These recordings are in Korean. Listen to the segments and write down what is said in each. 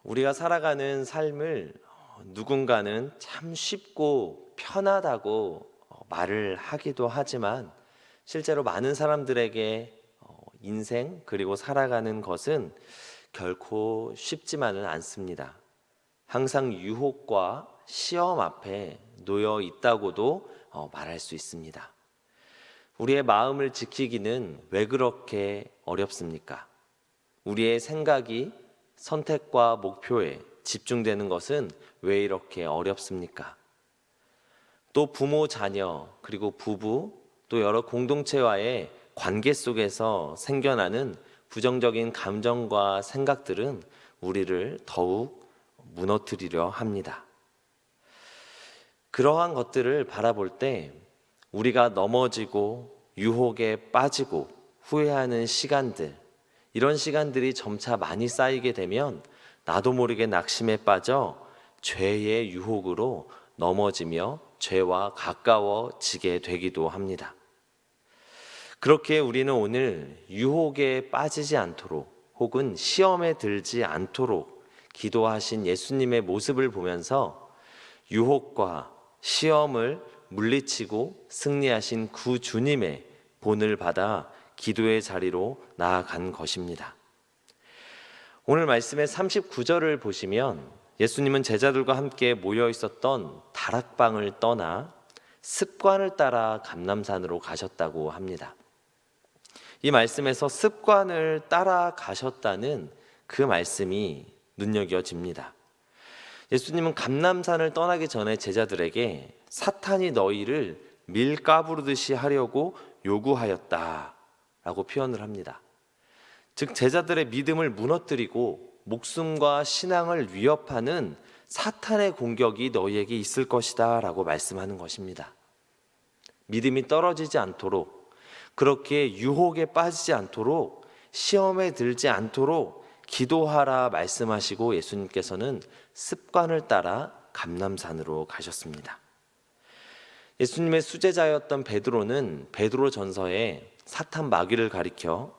우리가 살아가는 삶을 누군가는 참 쉽고 편하다고 말을 하기도 하지만 실제로 많은 사람들에게 인생 그리고 살아가는 것은 결코 쉽지만은 않습니다. 항상 유혹과 시험 앞에 놓여 있다고도 말할 수 있습니다. 우리의 마음을 지키기는 왜 그렇게 어렵습니까? 우리의 생각이 선택과 목표에 집중되는 것은 왜 이렇게 어렵습니까? 또 부모, 자녀, 그리고 부부, 또 여러 공동체와의 관계 속에서 생겨나는 부정적인 감정과 생각들은 우리를 더욱 무너뜨리려 합니다. 그러한 것들을 바라볼 때 우리가 넘어지고 유혹에 빠지고 후회하는 시간들, 이런 시간들이 점차 많이 쌓이게 되면 나도 모르게 낙심에 빠져 죄의 유혹으로 넘어지며 죄와 가까워지게 되기도 합니다. 그렇게 우리는 오늘 유혹에 빠지지 않도록 혹은 시험에 들지 않도록 기도하신 예수님의 모습을 보면서 유혹과 시험을 물리치고 승리하신 구 주님의 본을 받아 기도의 자리로 나아간 것입니다. 오늘 말씀의 39절을 보시면 예수님은 제자들과 함께 모여 있었던 다락방을 떠나 습관을 따라 감람산으로 가셨다고 합니다. 이 말씀에서 습관을 따라 가셨다는 그 말씀이 눈여겨집니다. 예수님은 감람산을 떠나기 전에 제자들에게 사탄이 너희를 밀 까부르듯이 하려고 요구하였다라고 표현을 합니다. 즉 제자들의 믿음을 무너뜨리고 목숨과 신앙을 위협하는 사탄의 공격이 너희에게 있을 것이다 라고 말씀하는 것입니다. 믿음이 떨어지지 않도록, 그렇게 유혹에 빠지지 않도록, 시험에 들지 않도록 기도하라 말씀하시고 예수님께서는 습관을 따라 감람산으로 가셨습니다. 예수님의 수제자였던 베드로는 베드로전서에 사탄 마귀를 가리켜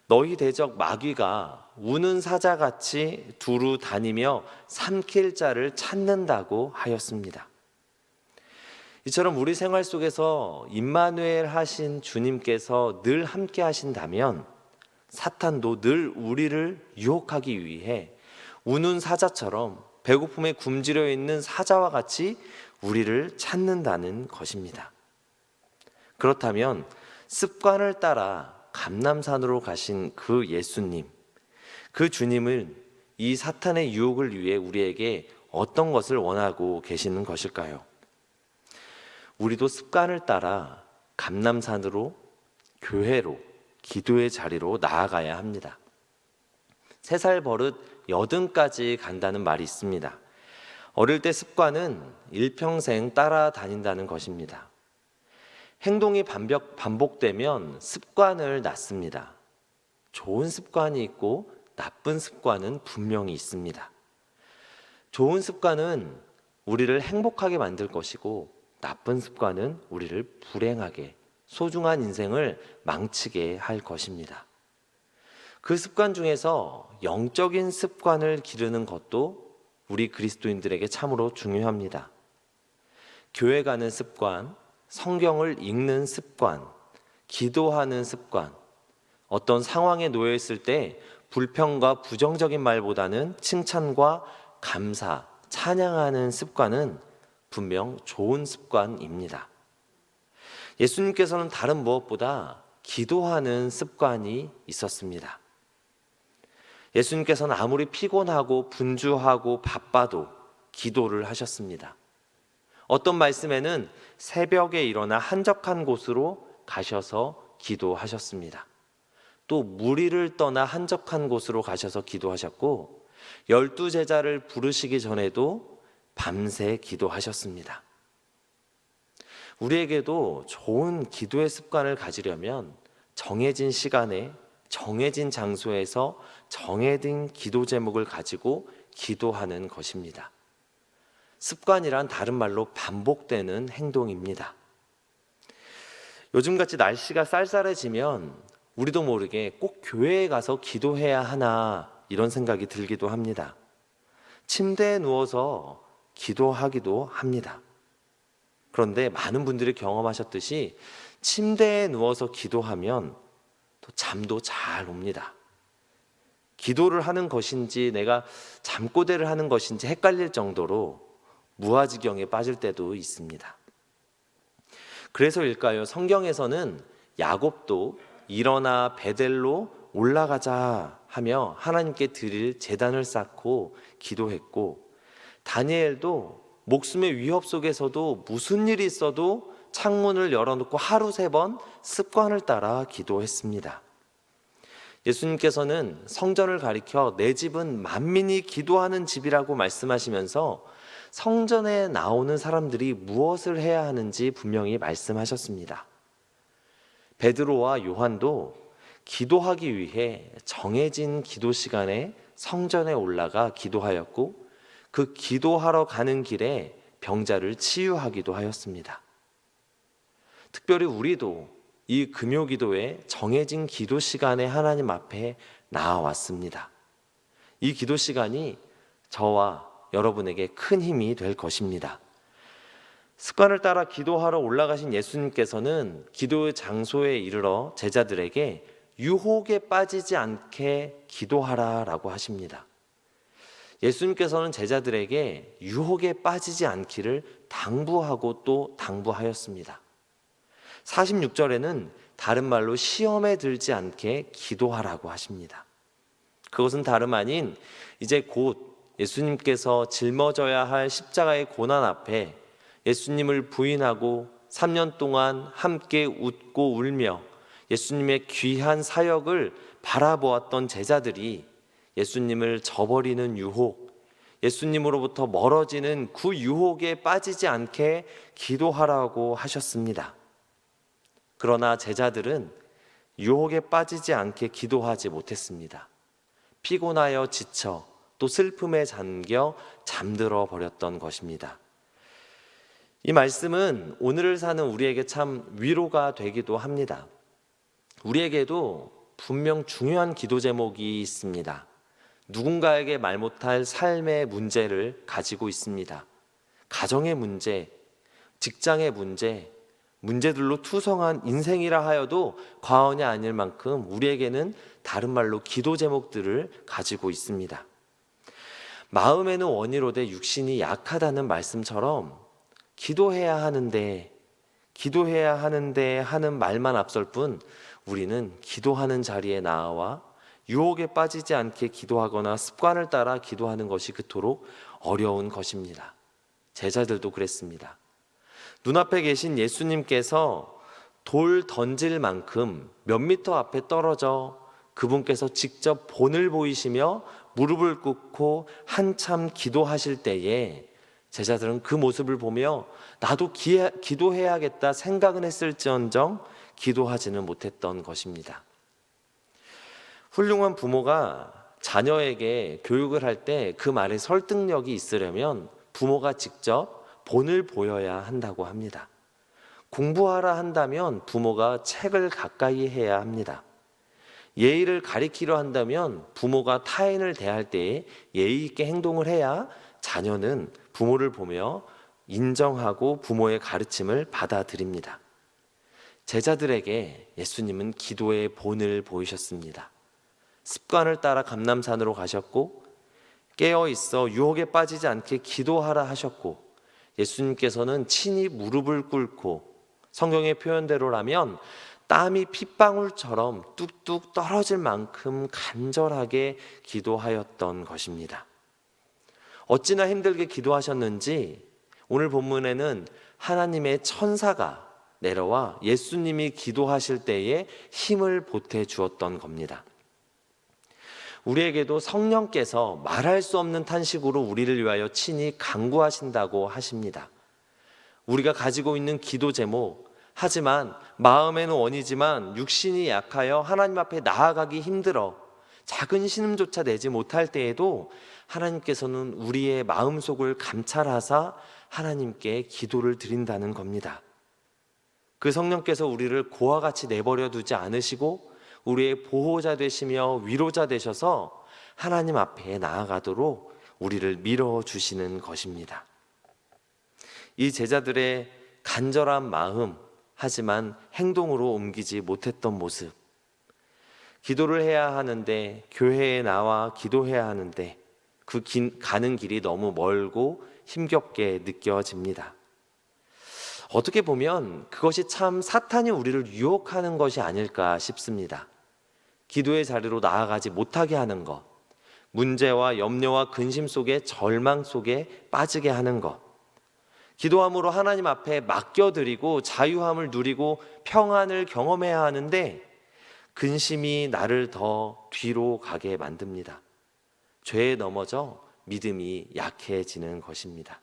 너희 대적 마귀가 우는 사자같이 두루 다니며 삼킬 자를 찾는다고 하였습니다. 이처럼 우리 생활 속에서 임마누엘 하신 주님께서 늘 함께 하신다면 사탄도 늘 우리를 유혹하기 위해 우는 사자처럼 배고픔에 굶주려 있는 사자와 같이 우리를 찾는다는 것입니다. 그렇다면 습관을 따라 감람산으로 가신 그 예수님, 그 주님은 이 사탄의 유혹을 위해 우리에게 어떤 것을 원하고 계시는 것일까요? 우리도 습관을 따라 감람산으로, 교회로, 기도의 자리로 나아가야 합니다. 3살 버릇 80까지 간다는 말이 있습니다. 어릴 때 습관은 일평생 따라다닌다는 것입니다. 행동이 반복되면 습관을 낳습니다. 좋은 습관이 있고 나쁜 습관은 분명히 있습니다. 좋은 습관은 우리를 행복하게 만들 것이고 나쁜 습관은 우리를 불행하게, 소중한 인생을 망치게 할 것입니다. 그 습관 중에서 영적인 습관을 기르는 것도 우리 그리스도인들에게 참으로 중요합니다. 교회 가는 습관, 성경을 읽는 습관, 기도하는 습관, 어떤 상황에 놓여 있을 때 불평과 부정적인 말보다는 칭찬과 감사, 찬양하는 습관은 분명 좋은 습관입니다. 예수님께서는 다른 무엇보다 기도하는 습관이 있었습니다. 예수님께서는 아무리 피곤하고 분주하고 바빠도 기도를 하셨습니다. 어떤 말씀에는 새벽에 일어나 한적한 곳으로 가셔서 기도하셨습니다. 또 무리를 떠나 한적한 곳으로 가셔서 기도하셨고 12제자를 부르시기 전에도 밤새 기도하셨습니다. 우리에게도 좋은 기도의 습관을 가지려면 정해진 시간에 정해진 장소에서 정해진 기도 제목을 가지고 기도하는 것입니다. 습관이란 다른 말로 반복되는 행동입니다. 요즘같이 날씨가 쌀쌀해지면 우리도 모르게 꼭 교회에 가서 기도해야 하나 이런 생각이 들기도 합니다. 침대에 누워서 기도하기도 합니다. 그런데 많은 분들이 경험하셨듯이 침대에 누워서 기도하면 또 잠도 잘 옵니다. 기도를 하는 것인지 내가 잠꼬대를 하는 것인지 헷갈릴 정도로 무아지경에 빠질 때도 있습니다. 그래서일까요? 성경에서는 야곱도 일어나 베델로 올라가자 하며 하나님께 드릴 제단을 쌓고 기도했고, 다니엘도 목숨의 위협 속에서도 무슨 일이 있어도 창문을 열어놓고 하루 3번 습관을 따라 기도했습니다. 예수님께서는 성전을 가리켜 내 집은 만민이 기도하는 집이라고 말씀하시면서 성전에 나오는 사람들이 무엇을 해야 하는지 분명히 말씀하셨습니다. 베드로와 요한도 기도하기 위해 정해진 기도 시간에 성전에 올라가 기도하였고, 그 기도하러 가는 길에 병자를 치유하기도 하였습니다. 특별히 우리도 이 금요기도에 정해진 기도 시간에 하나님 앞에 나아왔습니다. 이 기도 시간이 저와 여러분에게 큰 힘이 될 것입니다. 습관을 따라 기도하러 올라가신 예수님께서는 기도의 장소에 이르러 제자들에게 유혹에 빠지지 않게 기도하라라고 하십니다. 예수님께서는 제자들에게 유혹에 빠지지 않기를 당부하고 또 당부하였습니다. 46절에는 다른 말로 시험에 들지 않게 기도하라고 하십니다. 그것은 다름 아닌 이제 곧 예수님께서 짊어져야 할 십자가의 고난 앞에 예수님을 부인하고 3년 동안 함께 웃고 울며 예수님의 귀한 사역을 바라보았던 제자들이 예수님을 저버리는 유혹, 예수님으로부터 멀어지는 그 유혹에 빠지지 않게 기도하라고 하셨습니다. 그러나 제자들은 유혹에 빠지지 않게 기도하지 못했습니다. 피곤하여 지쳐 또 슬픔에 잠겨 잠들어 버렸던 것입니다. 이 말씀은 오늘을 사는 우리에게 참 위로가 되기도 합니다. 우리에게도 분명 중요한 기도 제목이 있습니다. 누군가에게 말 못할 삶의 문제를 가지고 있습니다. 가정의 문제, 직장의 문제, 문제들로 투성한 인생이라 하여도 과언이 아닐 만큼 우리에게는 다른 말로 기도 제목들을 가지고 있습니다. 마음에는 원이로되 육신이 약하다는 말씀처럼 기도해야 하는데 하는 말만 앞설 뿐 우리는 기도하는 자리에 나와 유혹에 빠지지 않게 기도하거나 습관을 따라 기도하는 것이 그토록 어려운 것입니다. 제자들도 그랬습니다. 눈앞에 계신 예수님께서 돌 던질 만큼 몇 미터 앞에 떨어져 그분께서 직접 본을 보이시며 무릎을 꿇고 한참 기도하실 때에 제자들은 그 모습을 보며 나도 기도해야겠다 생각은 했을지언정 기도하지는 못했던 것입니다. 훌륭한 부모가 자녀에게 교육을 할 때 그 말에 설득력이 있으려면 부모가 직접 본을 보여야 한다고 합니다. 공부하라 한다면 부모가 책을 가까이 해야 합니다. 예의를 가리키려 한다면 부모가 타인을 대할 때에 예의 있게 행동을 해야 자녀는 부모를 보며 인정하고 부모의 가르침을 받아들입니다. 제자들에게 예수님은 기도의 본을 보이셨습니다. 습관을 따라 감람산으로 가셨고 깨어있어 유혹에 빠지지 않게 기도하라 하셨고 예수님께서는 친히 무릎을 꿇고 성경의 표현대로라면 땀이 핏방울처럼 뚝뚝 떨어질 만큼 간절하게 기도하였던 것입니다. 어찌나 힘들게 기도하셨는지 오늘 본문에는 하나님의 천사가 내려와 예수님이 기도하실 때에 힘을 보태 주었던 겁니다. 우리에게도 성령께서 말할 수 없는 탄식으로 우리를 위하여 친히 간구하신다고 하십니다. 우리가 가지고 있는 기도 제목, 하지만 마음에는 원이지만 육신이 약하여 하나님 앞에 나아가기 힘들어 작은 신음조차 내지 못할 때에도 하나님께서는 우리의 마음속을 감찰하사 하나님께 기도를 드린다는 겁니다. 그 성령께서 우리를 고와 같이 내버려 두지 않으시고 우리의 보호자 되시며 위로자 되셔서 하나님 앞에 나아가도록 우리를 밀어주시는 것입니다. 이 제자들의 간절한 마음, 하지만 행동으로 옮기지 못했던 모습, 기도를 해야 하는데, 교회에 나와 기도해야 하는데 가는 길이 너무 멀고 힘겹게 느껴집니다. 어떻게 보면 그것이 참 사탄이 우리를 유혹하는 것이 아닐까 싶습니다. 기도의 자리로 나아가지 못하게 하는 것, 문제와 염려와 근심 속에, 절망 속에 빠지게 하는 것, 기도함으로 하나님 앞에 맡겨드리고 자유함을 누리고 평안을 경험해야 하는데 근심이 나를 더 뒤로 가게 만듭니다. 죄에 넘어져 믿음이 약해지는 것입니다.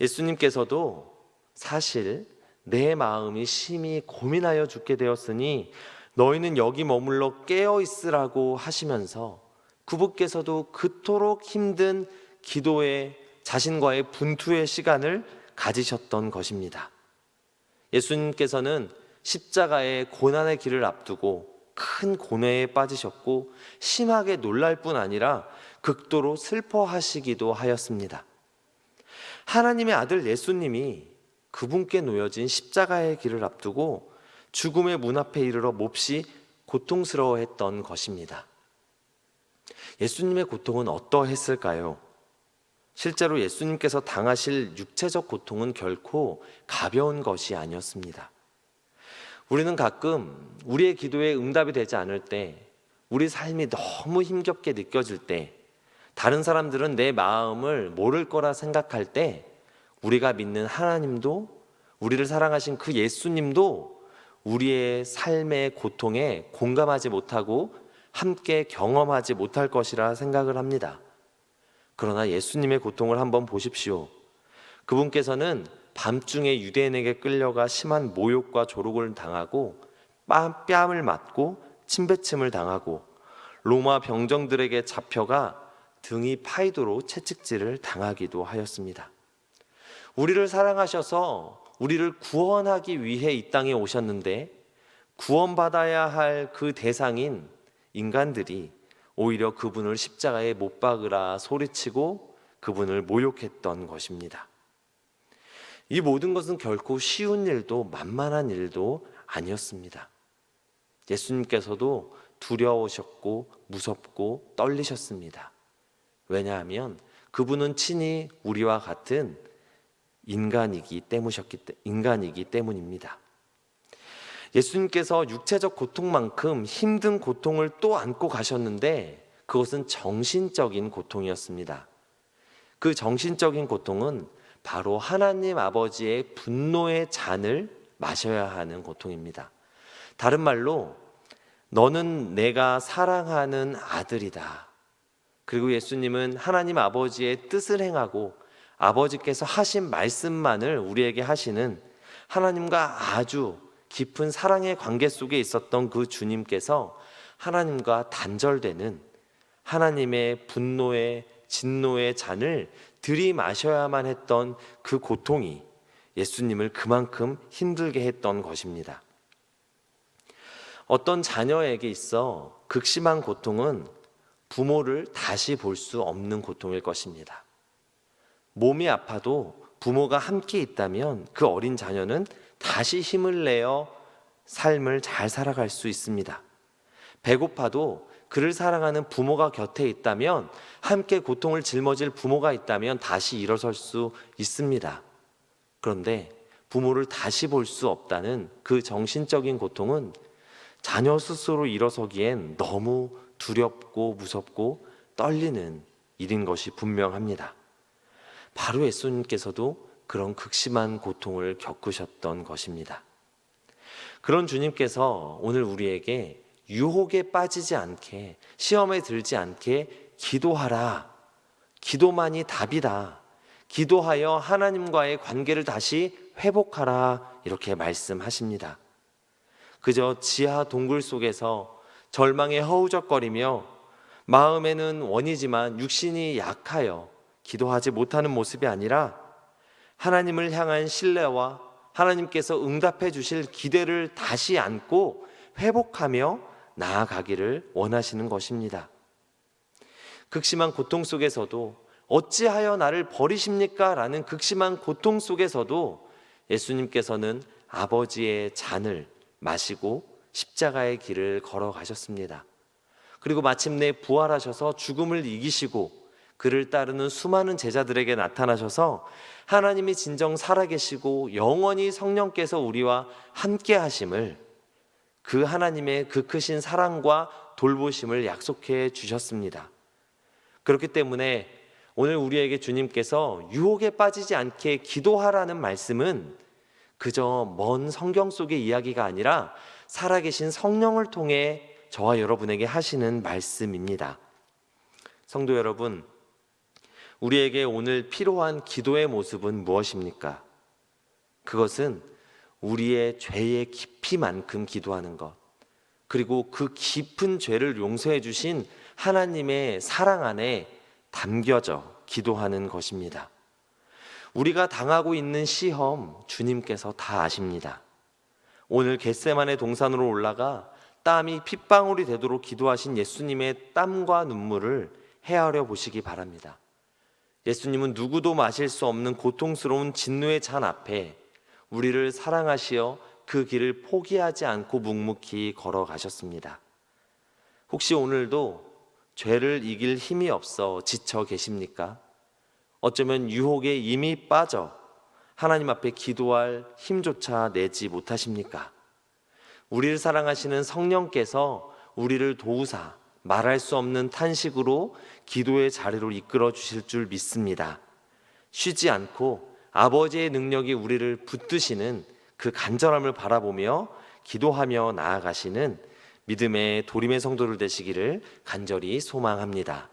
예수님께서도 사실 내 마음이 심히 고민하여 죽게 되었으니 너희는 여기 머물러 깨어 있으라고 하시면서 그분께서도 그토록 힘든 기도의 자신과의 분투의 시간을 가지셨던 것입니다. 예수님께서는 십자가의 고난의 길을 앞두고 큰 고뇌에 빠지셨고 심하게 놀랄 뿐 아니라 극도로 슬퍼하시기도 하였습니다. 하나님의 아들 예수님이 그분께 놓여진 십자가의 길을 앞두고 죽음의 문 앞에 이르러 몹시 고통스러워했던 것입니다. 예수님의 고통은 어떠했을까요? 실제로 예수님께서 당하실 육체적 고통은 결코 가벼운 것이 아니었습니다. 우리는 가끔 우리의 기도에 응답이 되지 않을 때, 우리 삶이 너무 힘겹게 느껴질 때, 다른 사람들은 내 마음을 모를 거라 생각할 때 우리가 믿는 하나님도, 우리를 사랑하신 그 예수님도 우리의 삶의 고통에 공감하지 못하고 함께 경험하지 못할 것이라 생각을 합니다. 그러나 예수님의 고통을 한번 보십시오. 그분께서는 밤중에 유대인에게 끌려가 심한 모욕과 조롱을 당하고 뺨을 맞고 침뱉음을 당하고 로마 병정들에게 잡혀가 등이 파이도로 채찍질을 당하기도 하였습니다. 우리를 사랑하셔서 우리를 구원하기 위해 이 땅에 오셨는데 구원받아야 할 그 대상인 인간들이 오히려 그분을 십자가에 못 박으라 소리치고 그분을 모욕했던 것입니다. 이 모든 것은 결코 쉬운 일도 만만한 일도 아니었습니다. 예수님께서도 두려우셨고 무섭고 떨리셨습니다. 왜냐하면 그분은 친히 우리와 같은 인간이기 때문입니다. 예수님께서 육체적 고통만큼 힘든 고통을 또 안고 가셨는데 그것은 정신적인 고통이었습니다. 그 정신적인 고통은 바로 하나님 아버지의 분노의 잔을 마셔야 하는 고통입니다. 다른 말로 너는 내가 사랑하는 아들이다. 그리고 예수님은 하나님 아버지의 뜻을 행하고 아버지께서 하신 말씀만을 우리에게 하시는 하나님과 아주 깊은 사랑의 관계 속에 있었던 그 주님께서 하나님과 단절되는 하나님의 분노의 진노의 잔을 들이마셔야만 했던 그 고통이 예수님을 그만큼 힘들게 했던 것입니다. 어떤 자녀에게 있어 극심한 고통은 부모를 다시 볼 수 없는 고통일 것입니다. 몸이 아파도 부모가 함께 있다면 그 어린 자녀는 다시 힘을 내어 삶을 잘 살아갈 수 있습니다. 배고파도 그를 사랑하는 부모가 곁에 있다면, 함께 고통을 짊어질 부모가 있다면 다시 일어설 수 있습니다. 그런데 부모를 다시 볼 수 없다는 그 정신적인 고통은 자녀 스스로 일어서기엔 너무 두렵고 무섭고 떨리는 일인 것이 분명합니다. 바로 예수님께서도 그런 극심한 고통을 겪으셨던 것입니다. 그런 주님께서 오늘 우리에게 유혹에 빠지지 않게, 시험에 들지 않게 기도하라. 기도만이 답이다. 기도하여 하나님과의 관계를 다시 회복하라. 이렇게 말씀하십니다. 그저 지하 동굴 속에서 절망에 허우적거리며 마음에는 원이지만 육신이 약하여 기도하지 못하는 모습이 아니라 하나님을 향한 신뢰와 하나님께서 응답해 주실 기대를 다시 안고 회복하며 나아가기를 원하시는 것입니다. 극심한 고통 속에서도 어찌하여 나를 버리십니까? 라는 극심한 고통 속에서도 예수님께서는 아버지의 잔을 마시고 십자가의 길을 걸어가셨습니다. 그리고 마침내 부활하셔서 죽음을 이기시고 그를 따르는 수많은 제자들에게 나타나셔서 하나님이 진정 살아계시고 영원히 성령께서 우리와 함께 하심을, 그 하나님의 그 크신 사랑과 돌보심을 약속해 주셨습니다. 그렇기 때문에 오늘 우리에게 주님께서 유혹에 빠지지 않게 기도하라는 말씀은 그저 먼 성경 속의 이야기가 아니라 살아계신 성령을 통해 저와 여러분에게 하시는 말씀입니다. 성도 여러분, 우리에게 오늘 필요한 기도의 모습은 무엇입니까? 그것은 우리의 죄의 깊이만큼 기도하는 것, 그리고 그 깊은 죄를 용서해 주신 하나님의 사랑 안에 담겨져 기도하는 것입니다. 우리가 당하고 있는 시험 주님께서 다 아십니다. 오늘 겟세마네 동산으로 올라가 땀이 핏방울이 되도록 기도하신 예수님의 땀과 눈물을 헤아려 보시기 바랍니다. 예수님은 누구도 마실 수 없는 고통스러운 진노의 잔 앞에 우리를 사랑하시어 그 길을 포기하지 않고 묵묵히 걸어가셨습니다. 혹시 오늘도 죄를 이길 힘이 없어 지쳐 계십니까? 어쩌면 유혹에 이미 빠져 하나님 앞에 기도할 힘조차 내지 못하십니까? 우리를 사랑하시는 성령께서 우리를 도우사 말할 수 없는 탄식으로 기도의 자리로 이끌어 주실 줄 믿습니다. 쉬지 않고 아버지의 능력이 우리를 붙드시는 그 간절함을 바라보며 기도하며 나아가시는 믿음의 도림의 성도들 되시기를 간절히 소망합니다.